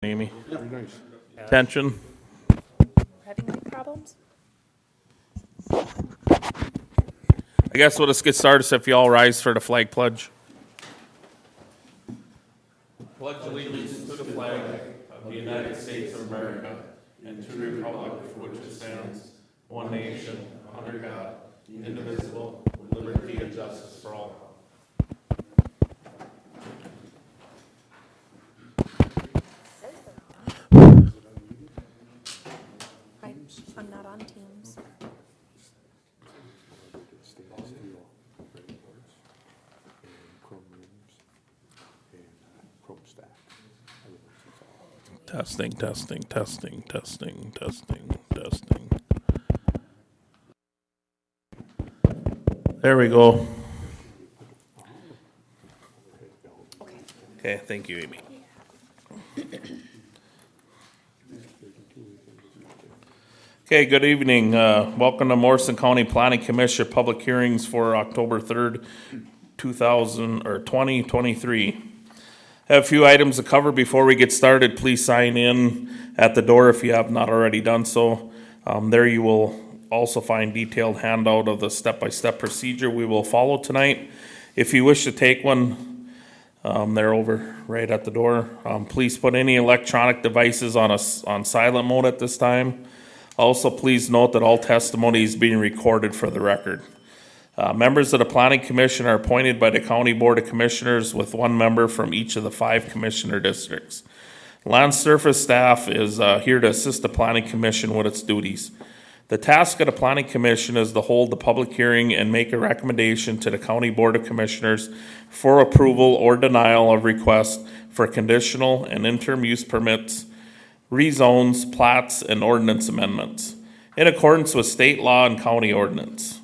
Amy. Very nice. Attention. Having any problems? I guess we'll just get started, so if you all rise for the flag pledge. Pledge allegiance to the flag of the United States of America and to the republic for which it stands, one nation, under God, indivisible, with liberty and justice for all. I'm not on Teams. Testing, testing, testing, testing, testing, testing. There we go. Okay, thank you, Amy. Okay, good evening. Welcome to Morrison County Planning Commission public hearings for October 3rd, 2023. Have a few items to cover before we get started. Please sign in at the door if you have not already done so. There you will also find detailed handout of the step-by-step procedure we will follow tonight. If you wish to take one, they're over right at the door. Please put any electronic devices on silent mode at this time. Also, please note that all testimony is being recorded for the record. Members of the Planning Commission are appointed by the County Board of Commissioners with one member from each of the 5 commissioner districts. Land Surface staff is here to assist the Planning Commission with its duties. The task of the Planning Commission is to hold the public hearing and make a recommendation to the County Board of Commissioners for approval or denial of requests for conditional and interim use permits, rezones, plats, and ordinance amendments in accordance with state law and county ordinance.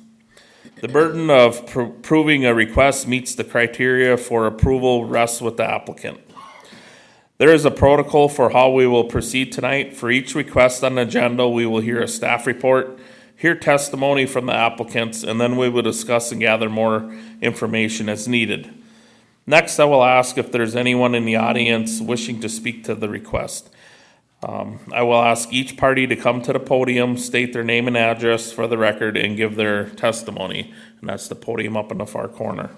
The burden of proving a request meets the criteria for approval rests with the applicant. There is a protocol for how we will proceed tonight. For each request on the agenda, we will hear a staff report, hear testimony from the applicants, and then we will discuss and gather more information as needed. Next, I will ask if there's anyone in the audience wishing to speak to the request. I will ask each party to come to the podium, state their name and address for the record, and give their testimony. And that's the podium up in the far corner.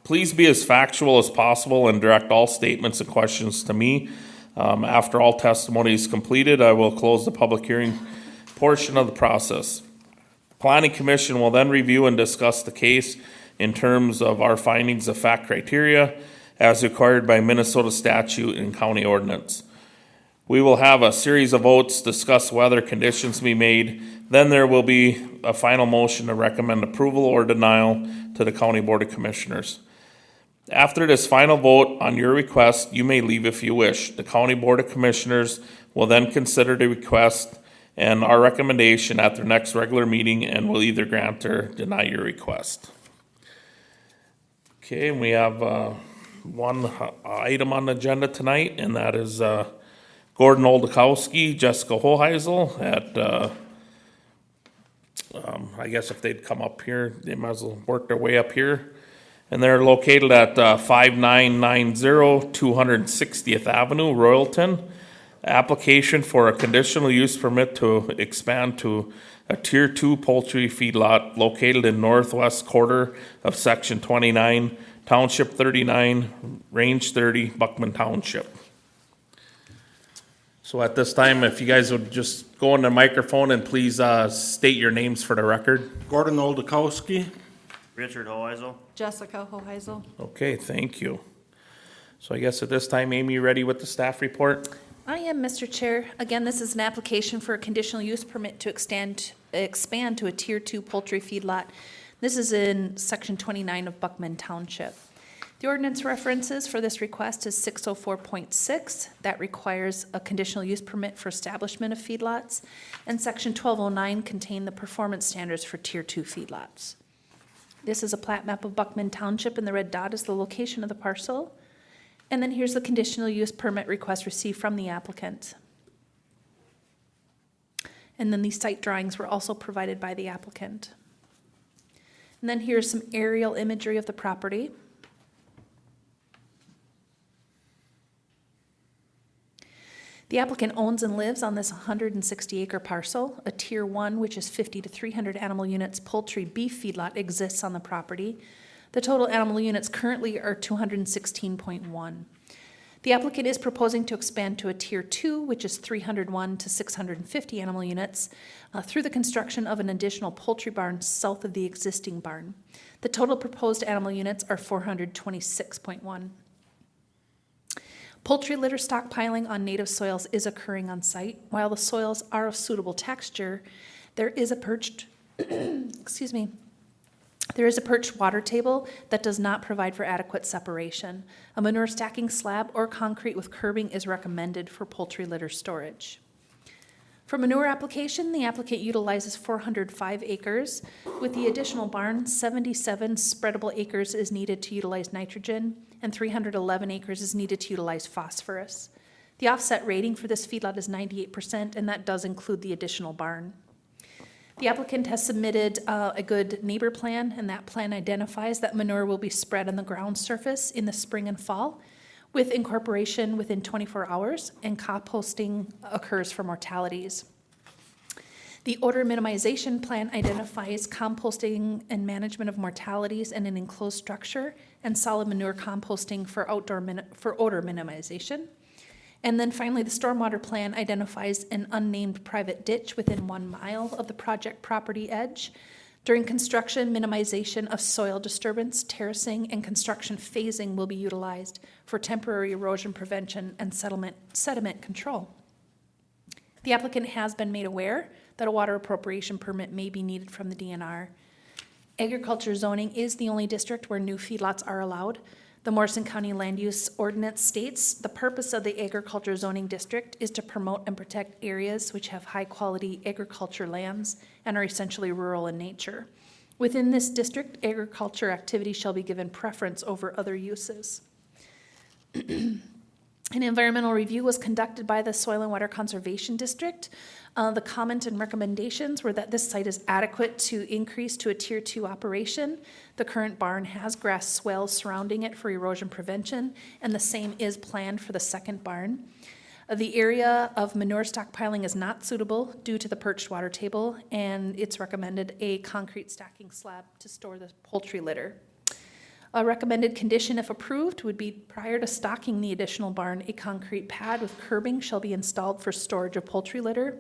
Please be as factual as possible and direct all statements and questions to me. After all testimony is completed, I will close the public hearing portion of the process. The Planning Commission will then review and discuss the case in terms of our findings of fact criteria as required by Minnesota statute and county ordinance. We will have a series of votes, discuss whether conditions be made. Then there will be a final motion to recommend approval or denial to the County Board of Commissioners. After this final vote on your request, you may leave if you wish. The County Board of Commissioners will then consider the request and our recommendation at their next regular meeting and will either grant or deny your request. Okay, and we have one item on the agenda tonight, and that is Gordon Oldakowski, Jessica Hoheisel at, I guess if they'd come up here, they might as well work their way up here. And they're located at 5990 260th Avenue, Royalton. Application for a conditional use permit to expand to a Tier 2 poultry feedlot located in northwest quarter of Section 29, Township 39, Range 30, Buckman Township. So at this time, if you guys would just go on the microphone and please state your names for the record. Gordon Oldakowski. Richard Hoheisel. Jessica Hoheisel. Okay, thank you. So I guess at this time, Amy, you ready with the staff report? I am, Mr. Chair. Again, this is an application for a conditional use permit to expand to a Tier 2 poultry feedlot. This is in Section 29 of Buckman Township. The ordinance references for this request is 604.6. That requires a conditional use permit for establishment of feedlots. And Section 1209 contain the performance standards for Tier 2 feedlots. This is a plat map of Buckman Township, and the red dot is the location of the parcel. And then here's the conditional use permit request received from the applicant. And then these site drawings were also provided by the applicant. And then here's some aerial imagery of the property. The applicant owns and lives on this 160-acre parcel. A Tier 1, which is 50 to 300 animal units, poultry beef feedlot exists on the property. The total animal units currently are 216.1. The applicant is proposing to expand to a Tier 2, which is 301 to 650 animal units, through the construction of an additional poultry barn south of the existing barn. The total proposed animal units are 426.1. Poultry litter stockpiling on native soils is occurring on site. While the soils are of suitable texture, there is a perched, excuse me, there is a perched water table that does not provide for adequate separation. A manure stacking slab or concrete with curbing is recommended for poultry litter storage. For manure application, the applicant utilizes 405 acres. With the additional barn, 77 spreadable acres is needed to utilize nitrogen, and 311 acres is needed to utilize phosphorus. The offset rating for this feedlot is 98%, and that does include the additional barn. The applicant has submitted a good neighbor plan, and that plan identifies that manure will be spread on the ground surface in the spring and fall, with incorporation within 24 hours, and composting occurs for mortalities. The odor minimization plan identifies composting and management of mortalities in an enclosed structure and solid manure composting for odor minimization. And then finally, the stormwater plan identifies an unnamed private ditch within 1 mile of the project property edge. During construction, minimization of soil disturbance, terracing, and construction phasing will be utilized for temporary erosion prevention and sediment control. The applicant has been made aware that a water appropriation permit may be needed from the DNR. Agriculture zoning is the only district where new feedlots are allowed. The Morrison County Land Use Ordinance states the purpose of the agriculture zoning district is to promote and protect areas which have high-quality agriculture lands and are essentially rural in nature. Within this district, agriculture activity shall be given preference over other uses. An environmental review was conducted by the Soil and Water Conservation District. The comment and recommendations were that this site is adequate to increase to a Tier 2 operation. The current barn has grass swales surrounding it for erosion prevention, and the same is planned for the second barn. The area of manure stockpiling is not suitable due to the perched water table, and it's recommended a concrete stacking slab to store the poultry litter. A recommended condition, if approved, would be prior to stocking the additional barn, a concrete pad with curbing shall be installed for storage of poultry litter.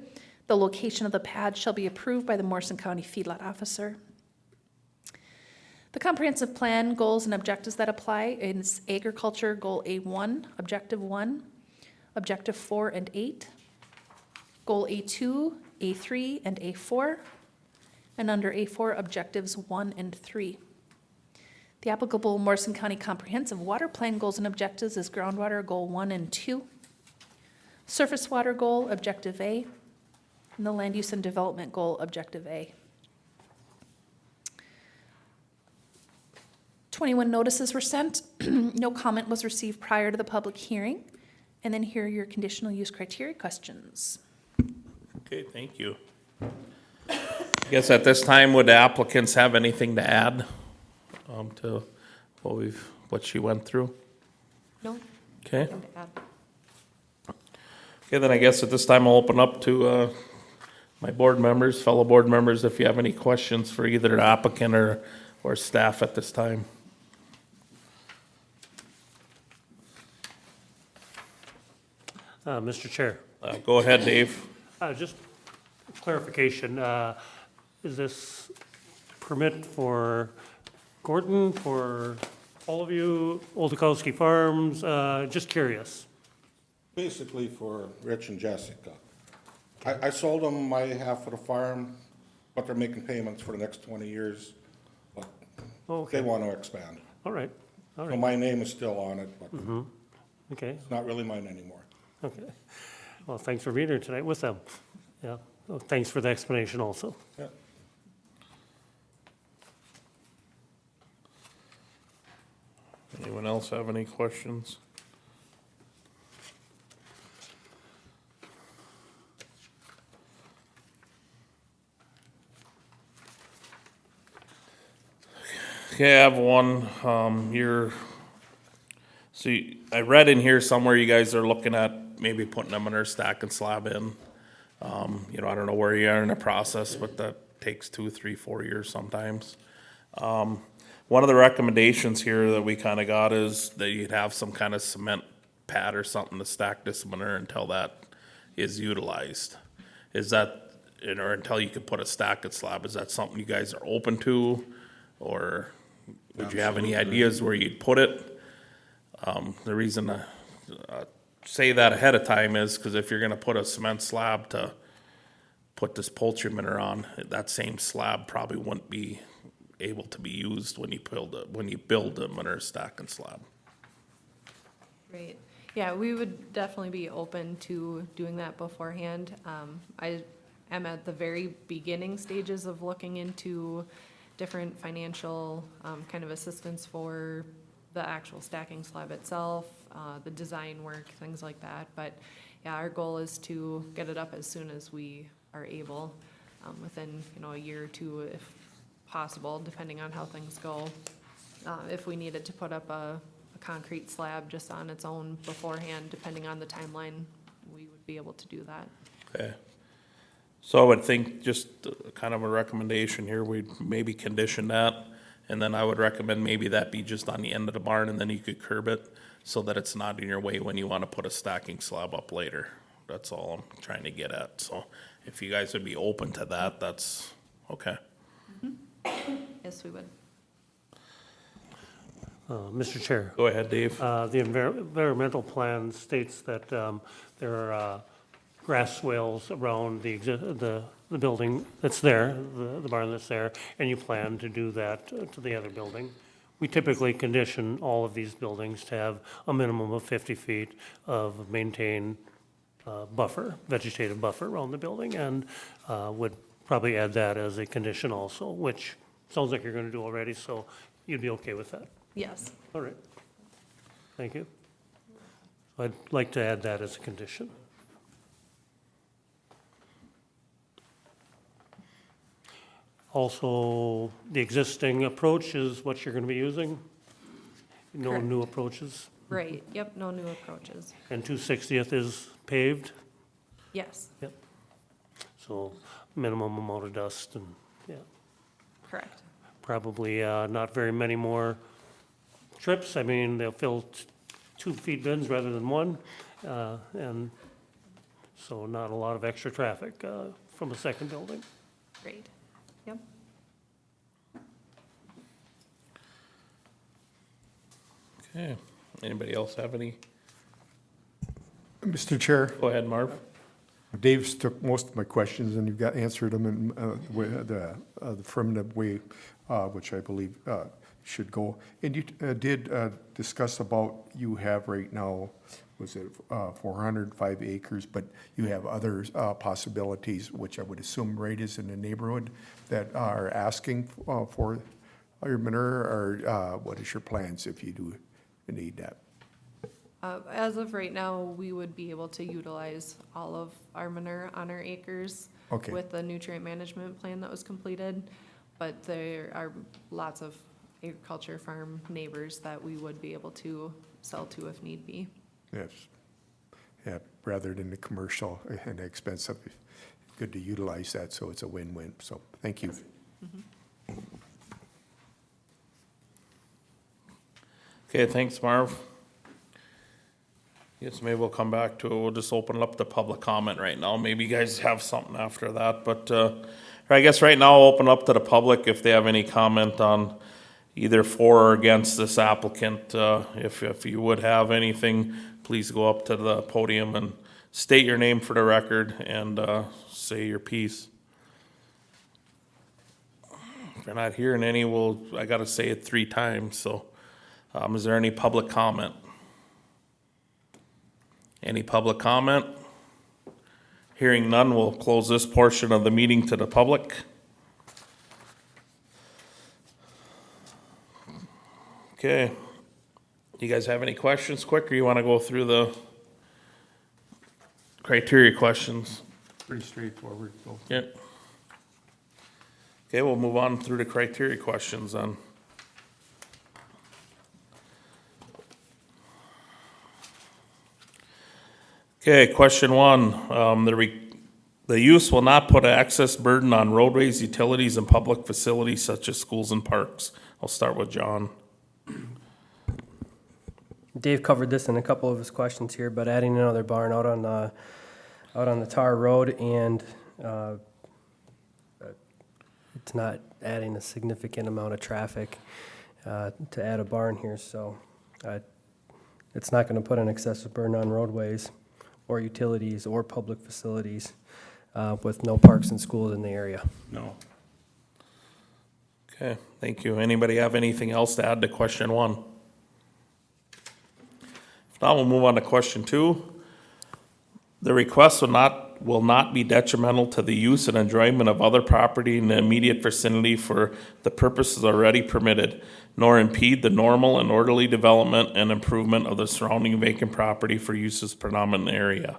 The location of the pad shall be approved by the Morrison County Feedlot Officer. The comprehensive plan goals and objectives that apply is agriculture goal A1, objective 1, objective 4 and 8, goal A2, A3, and A4, and under A4, objectives 1 and 3. The applicable Morrison County Comprehensive Water Plan goals and objectives is groundwater goal 1 and 2, surface water goal, objective A, and the land use and development goal, objective A. 21 notices were sent. No comment was received prior to the public hearing. And then here are your conditional use criteria questions. Okay, thank you. I guess at this time, would the applicants have anything to add to what she went through? No. Okay. Nothing to add. Okay, then I guess at this time I'll open up to my board members, fellow board members, if you have any questions for either the applicant or staff at this time. Mr. Chair, Go ahead, Dave. just clarification, is this permit for Gordon, for all of you, Oldakowski Farms? Just curious. Basically for Rich and Jessica. I sold them my half of the farm, but they're making payments for the next 20 years. But Okay, they want to expand. all right, all So right, my name is still on it, but okay, it's not really mine anymore. okay. Well, thanks for being here tonight with them. Yeah, well, thanks for the explanation also. Yeah. Anyone else have any questions? Okay, I have one. I read in here somewhere you guys are looking at maybe putting them in or stack and slab in. You know, I don't know where you are in the process, but that takes 2, 3, 4 years sometimes. One of the recommendations here that we kinda got is that you'd have some kind of cement pad or something to stack this manure until that is utilized. Is that, or until you could put a stack and slab, is that something you guys are open to? Or would you have any ideas where you'd put it? The reason I say that ahead of time is because if you're gonna put a cement slab to put this poultry manure on, that same slab probably wouldn't be able to be used when you build a manure stack and slab. Right. Yeah, we would definitely be open to doing that beforehand. I am at the very beginning stages of looking into different financial, kind of assistance for the actual stacking slab itself, the design work, things like that. But yeah, our goal is to get it up as soon as we are able, within, a year or two if possible, depending on how things go. If we needed to put up a concrete slab just on its own beforehand, depending on the timeline, we would be able to do that. Okay. So I would think just kind of a recommendation here, we'd maybe condition that. And then I would recommend maybe that be just on the end of the barn and then you could curb it so that it's not in your way when you want to put a stacking slab up later. That's all I'm trying to get at. So if you guys would be open to that, that's okay. Yes, we would. Mr. Chair, Go ahead, Dave. the environmental plan states that there are grass swales around the building that's there, the barn that's there, and you plan to do that to the other building. We typically condition all of these buildings to have a minimum of 50 feet of maintained buffer, vegetative buffer around the building, and would probably add that as a condition also, which sounds like you're gonna do already, so you'd be okay with that. Yes. All right. Thank you. I'd like to add that as a condition. Also, the existing approach is what you're gonna be using? No Correct. new approaches? Right, yep, no new approaches. And 260th is paved? Yes, Yep. So minimum amount of dust and, yeah, correct. probably not very many more trips. I mean, they'll fill 2 feed bins rather than one. And so not a lot of extra traffic from a second building. Great. Yep. Okay. Anybody else have any? Mr. Chair, Go ahead, Marv. Dave's took most of my questions, and you've answered them in the affirmative way, which I believe should go. And you did discuss about you have right now, was it 405 acres, but you have other possibilities, which I would assume right is in the neighborhood, that are asking for your manure, or what is your plans if you do need that? As of right now, we would be able to utilize all of our manure on our acres Okay. with the nutrient management plan that was completed. But there are lots of agriculture farm neighbors that we would be able to sell to if need be. Yes. Yeah, rather than the commercial and expensive, good to utilize that, so it's a win-win. So, thank you. Okay, thanks, Marv. Guess maybe we'll come back to it. We'll just open up the public comment right now. Maybe you guys have something after that, but, I guess right now I'll open up to the public if they have any comment on either for or against this applicant. If you would have anything, please go up to the podium and state your name for the record and, say your piece. If you're not hearing any, I gotta say it 3 times, so, is there any public comment? Any public comment? Hearing none, we'll close this portion of the meeting to the public. Okay. You guys have any questions quick, or you want to go through the criteria questions? Pretty straightforward. So. Yeah. Okay, we'll move on through the criteria questions then. Okay, question one, the use will not put an excess burden on roadways, utilities, and public facilities such as schools and parks. I'll start with John. Dave covered this in a couple of his questions here, but adding another barn out on the tar road and it's not adding a significant amount of traffic to add a barn here, so it's not going to put an excessive burden on roadways or utilities or public facilities with no parks and schools in the area. No. Okay, thank you. Anybody have anything else to add to question one? If not, we'll move on to question two. The request will not be detrimental to the use and enjoyment of other property in the immediate vicinity for the purposes already permitted, nor impede the normal and orderly development and improvement of the surrounding vacant property for uses predominant area.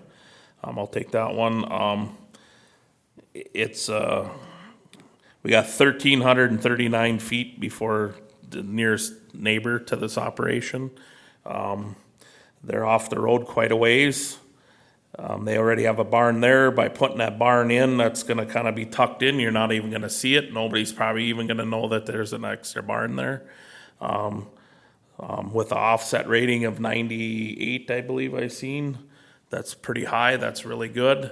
I'll take that one. We got 1,339 feet before the nearest neighbor to this operation. They're off the road quite a ways. They already have a barn there. By putting that barn in, that's gonna kind of be tucked in. You're not even gonna see it. Nobody's probably even gonna know that there's an extra barn there. With the offset rating of 98, I believe I've seen, that's pretty high. That's really good.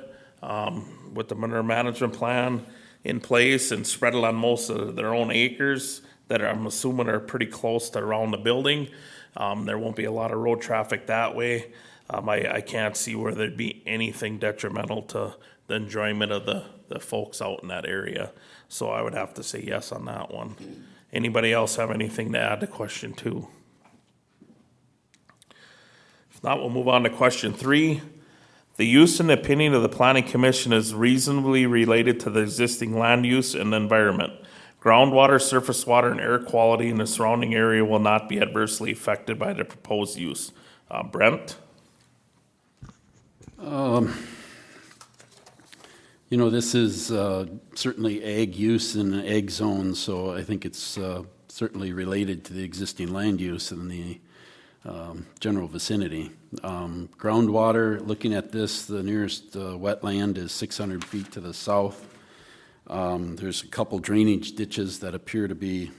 With the manure management plan in place and spread it on most of their own acres that I'm assuming are pretty close to around the building. There won't be a lot of road traffic that way. I can't see where there'd be anything detrimental to the enjoyment of the folks out in that area. So I would have to say yes on that one. Anybody else have anything to add to question two? If not, we'll move on to question three. The use and opinion of the planning commission is reasonably related to the existing land use and environment. Groundwater, surface water, and air quality in the surrounding area will not be adversely affected by the proposed use. Brent? This is certainly ag use in an ag zone, so I think it's certainly related to the existing land use in the general vicinity. Groundwater, looking at this, the nearest wetland is 600 feet to the south. There's a couple drainage ditches that appear to be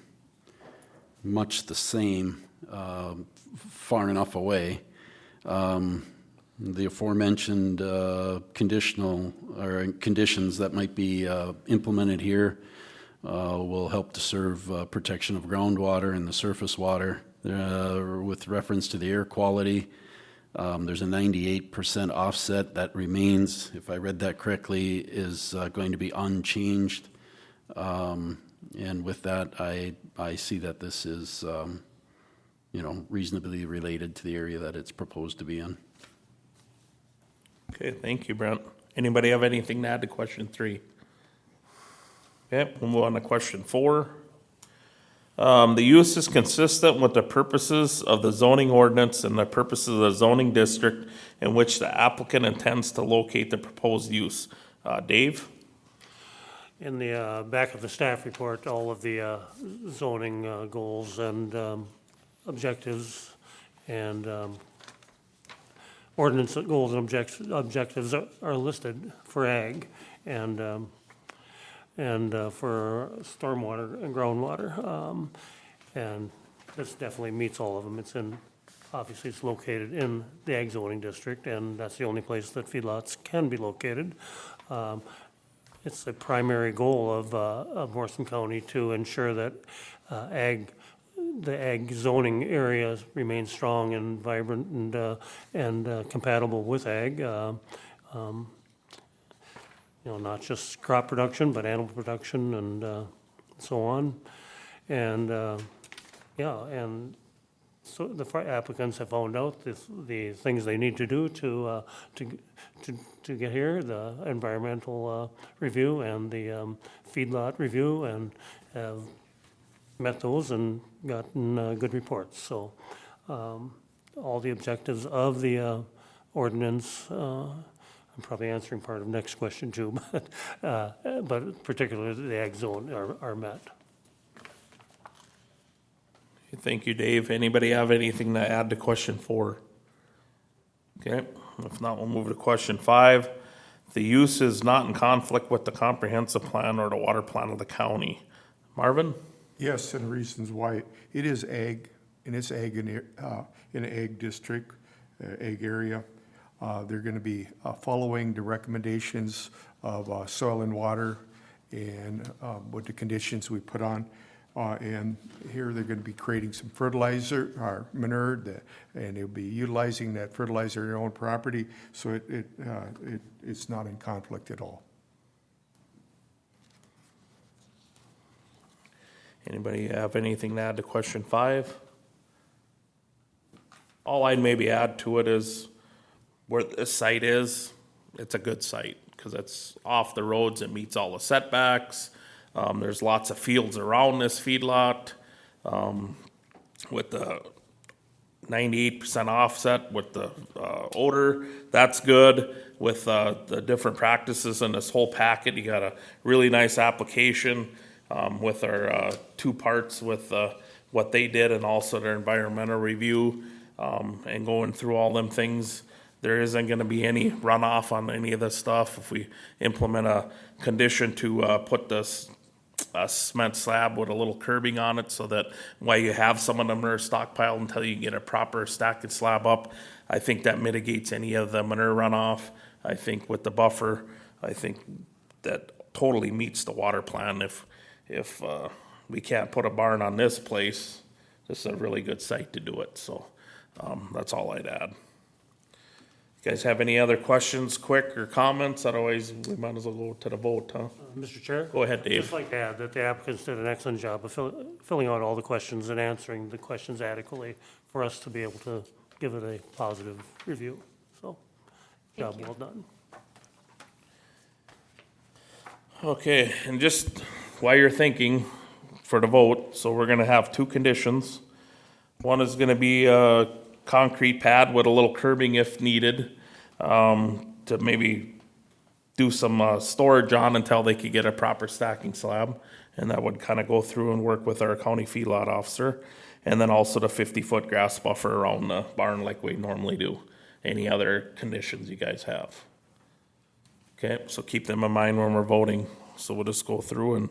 much the same, far enough away. The aforementioned conditions that might be implemented here will help to serve protection of groundwater and the surface water. With reference to the air quality, there's a 98% offset that remains, if I read that correctly, is going to be unchanged. And with that, I see that this is, reasonably related to the area that it's proposed to be in. Okay, thank you, Brent. Anybody have anything to add to question three? Okay, we'll move on to question four. The use is consistent with the purposes of the zoning ordinance and the purposes of the zoning district in which the applicant intends to locate the proposed use. Dave? In the back of the staff report, all of the zoning goals and objectives and ordinance goals and objectives are listed for ag and for stormwater and groundwater. And this definitely meets all of them. Obviously it's located in the ag zoning district, and that's the only place that feedlots can be located. It's the primary goal of Morrison County to ensure that the ag zoning areas remain strong and vibrant and compatible with ag. Not just crop production, but animal production and so on. And and so the applicants have found out the things they need to do to get here, the environmental review and the feedlot review, and have met those and gotten good reports. So all the objectives of the ordinance, I'm probably answering part of the next question too, but particularly the ag zone are met. Thank you, Dave. Anybody have anything to add to question 4? Okay, if not, we'll move to question 5. The use is not in conflict with the comprehensive plan or the water plan of the county. Marvin? Yes, and reasons why. It is ag, and it's ag in an ag district, ag area. They're gonna be following the recommendations of soil and water and with the conditions we put on. And here they're gonna be creating some fertilizer, or manure, and they'll be utilizing that fertilizer on their own property, so it's not in conflict at all. Anybody have anything to add to question 5? All I'd maybe add to it is where this site is, it's a good site, because it's off the roads, it meets all the setbacks. There's lots of fields around this feedlot, with the 98% offset with the odor, that's good. With the different practices in this whole packet, you got a really nice application with our 2 parts with what they did and also their environmental review, and going through all them things. There isn't gonna be any runoff on any of this stuff if we implement a condition to put this cement slab with a little curbing on it, so that while you have some of them manure stockpiled until you get a proper stacked slab up, I think that mitigates any of the manure runoff. I think with the buffer, I think that totally meets the water plan. If we can't put a barn on this place, this is a really good site to do it, so that's all I'd add. You guys have any other questions, quick, or comments? Otherwise, we might as well go to the vote, huh? Mr. Chair? Go ahead, Dave. Just like to add that the applicants did an excellent job of filling out all the questions and answering the questions adequately for us to be able to give it a positive review. So, job well done. Okay, and just while you're thinking for the vote, so we're gonna have 2 conditions. One is gonna be a concrete pad with a little curbing if needed, to maybe do some storage on until they could get a proper stacking slab. And that would kind of go through and work with our county feedlot officer. And then also the 50-foot grass buffer around the barn like we normally do. Any other conditions you guys have? Okay, so keep them in mind when we're voting. So we'll just go through and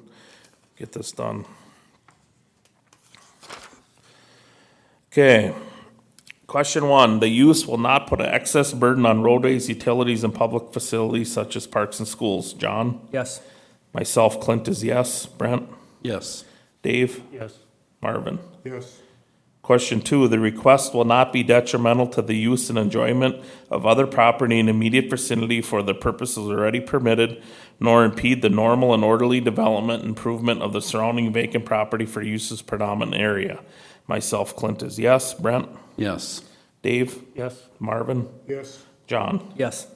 get this done. Okay. Question 1, the use will not put an excess burden on roadways, utilities, and public facilities such as parks and schools. John? Yes. Myself, Clint is yes. Brent? Yes. Dave? Yes. Marvin? Yes. Question 2, the request will not be detrimental to the use and enjoyment of other property in immediate vicinity for the purposes already permitted, nor impede the normal and orderly development and improvement of the surrounding vacant property for uses predominant area. Myself, Clint is yes. Brent? Yes. Dave? Yes. Marvin? Yes. John? Yes.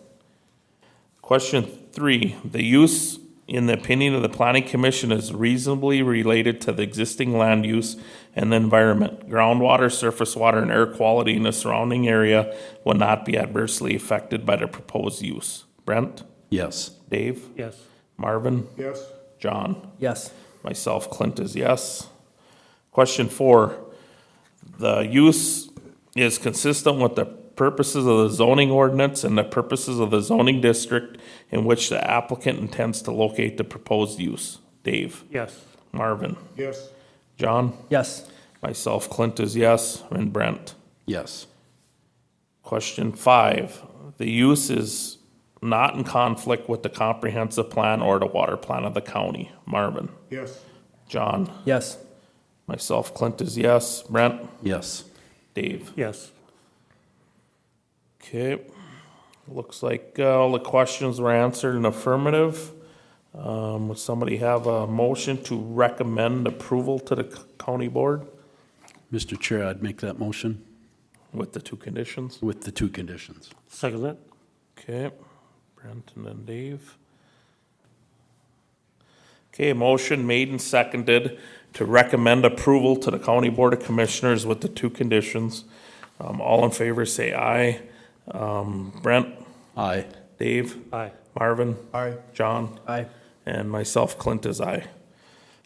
Question 3, the use, in the opinion of the planning commission, is reasonably related to the existing land use and the environment. Groundwater, surface water, and air quality in the surrounding area will not be adversely affected by the proposed use. Brent? Yes. Dave? Yes. Marvin? Yes. John? Yes. Myself, Clint is yes. Question 4, the use is consistent with the purposes of the zoning ordinance and the purposes of the zoning district in which the applicant intends to locate the proposed use. Dave? Yes. Marvin? Yes. John? Yes. Myself, Clint is yes, and Brent. Yes. Question 5, the use is not in conflict with the comprehensive plan or the water plan of the county. Marvin? Yes. John? Yes. Myself, Clint is yes. Brent? Yes. Dave? Yes. Okay, looks like all the questions were answered in affirmative. Would somebody have a motion to recommend approval to the county board Mr. Chair, I'd make that motion with the 2 conditions? with the 2 conditions. Second that? Okay, Brent and then Dave. Okay, motion made and seconded to recommend approval to the county board of commissioners with the 2 conditions. All in favor say aye. Brent? Aye. Dave? Aye. Marvin? Aye. John? Aye. And myself, Clint is aye.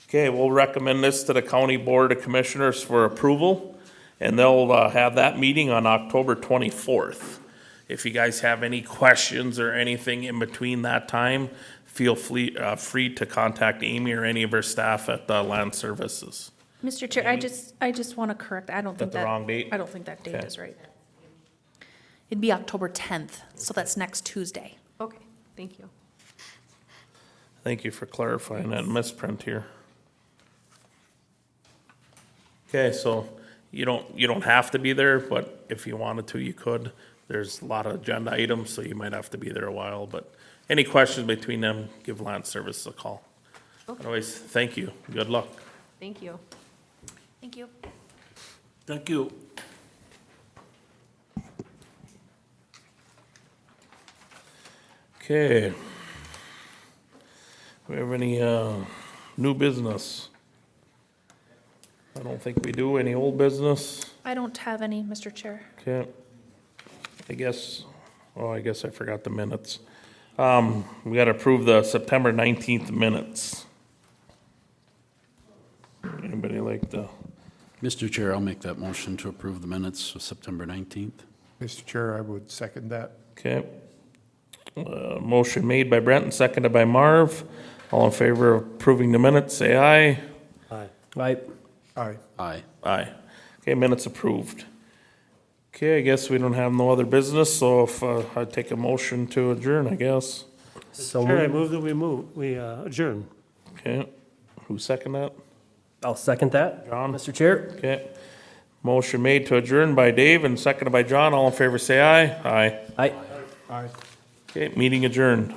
Okay, we'll recommend this to the county board of commissioners for approval, and they'll have that meeting on October 24th. If you guys have any questions or anything in between that time, feel free to contact Amy or any of her staff at Land Services. Mr. Chair, I just want to correct, I don't think the that. wrong date? I don't think that date Okay. is right. It'd be October 10th, so that's next Tuesday. Okay, thank you. Thank you for clarifying that misprint here. Okay, so you don't have to be there, but if you wanted to, you could. There's a lot of agenda items, so you might have to be there a while, but any questions between them, give Land Services a call. Okay. Otherwise, thank you. Good luck. Thank you. Thank you. Thank you. Okay. Do we have any, new business? I don't think we do. Any old business? I don't have any, Mr. Chair. Okay. I guess I forgot the minutes. We gotta approve the September 19th minutes. Anybody like the, Mr. Chair, I'll make that motion to approve the minutes of September 19th. Mr. Chair, I would second that. okay. Motion made by Brent and seconded by Marv. All in favor of approving the minutes, say aye. Aye. Aye. Aye. Aye. Aye. Okay, minutes approved. Okay, I guess we don't have no other business, so if, I'd take a motion to adjourn, I guess. So Chair, I moved. move that we adjourn. Okay, who second that? I'll second that. John? Mr. Chair? Okay. Motion made to adjourn by Dave and seconded by John. All in favor, say aye. Aye. Aye. Aye. Okay, meeting adjourned.